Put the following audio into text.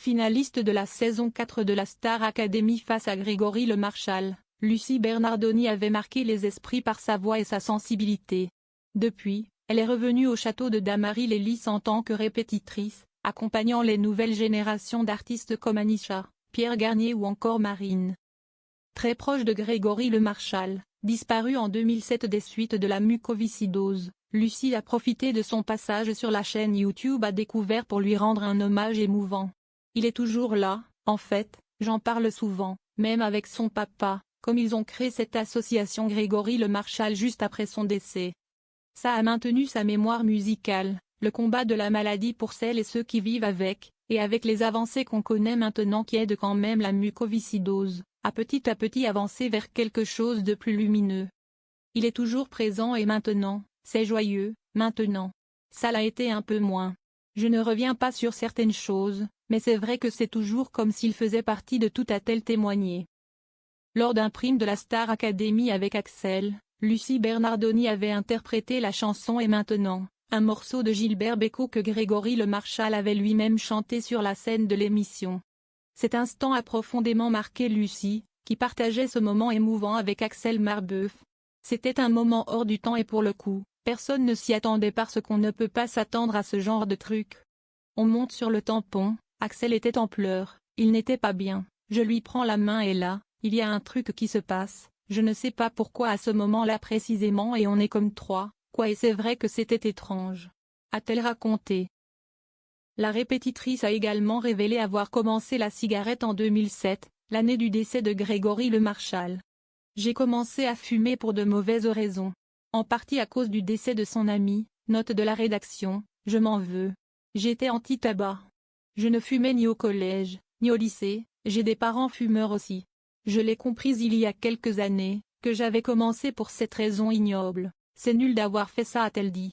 Finaliste de la saison 4 de la Star Academy face à Grégory Le Marchal, Lucie Bernardoni avait marqué les esprits par sa voix et sa sensibilité. Depuis, elle est revenue au château de Damary-les-Lys en tant que répétitrice, accompagnant les nouvelles générations d'artistes comme Anisha, Pierre Garnier ou encore Marine. Très proche de Grégory Le Marchal, disparu en 2007 des suites de la mucoviscidose, Lucie a profité de son passage sur la chaîne YouTube à Découvert pour lui rendre un hommage émouvant. Il est toujours là, en fait, j'en parle souvent, même avec son papa, comme ils ont créé cette association Grégory Le Marchal juste après son décès. Ça a maintenu sa mémoire musicale, le combat de la maladie pour celles et ceux qui vivent avec, et avec les avancées qu'on connaît maintenant qui aident quand même la mucoviscidose, à petit avancer vers quelque chose de plus lumineux. Il est toujours présent et maintenant, c'est joyeux, maintenant. Ça l'a été un peu moins. Je ne reviens pas sur certaines choses, mais c'est vrai que c'est toujours comme s'il faisait partie de tout, a-t-elle témoigné. Lors d'un prime de la Star Academy avec Axel, Lucie Bernardoni avait interprété la chanson Et maintenant, un morceau de Gilbert Bécaud que Grégory Le Marchal avait lui-même chanté sur la scène de l'émission. Cet instant a profondément marqué Lucie, qui partageait ce moment émouvant avec Axel Marbeuf. C'était un moment hors du temps et pour le coup, personne ne s'y attendait parce qu'on ne peut pas s'attendre à ce genre de truc. On monte sur le tampon, Axel était en pleurs, il n'était pas bien, je lui prends la main et là, il y a un truc qui se passe, je ne sais pas pourquoi à ce moment-là précisément et on est comme trois, quoi et c'est vrai que c'était étrange. A-t-elle raconté. La répétitrice a également révélé avoir commencé la cigarette en 2007, l'année du décès de Grégory Le Marchal. J'ai commencé à fumer pour de mauvaises raisons. En partie à cause du décès de son ami, note de la rédaction, je m'en veux. J'étais anti-tabac. Je ne fumais ni au collège, ni au lycée, j'ai des parents fumeurs aussi. Je l'ai compris il y a quelques années, que j'avais commencé pour cette raison ignoble. C'est nul d'avoir fait ça, a-t-elle dit.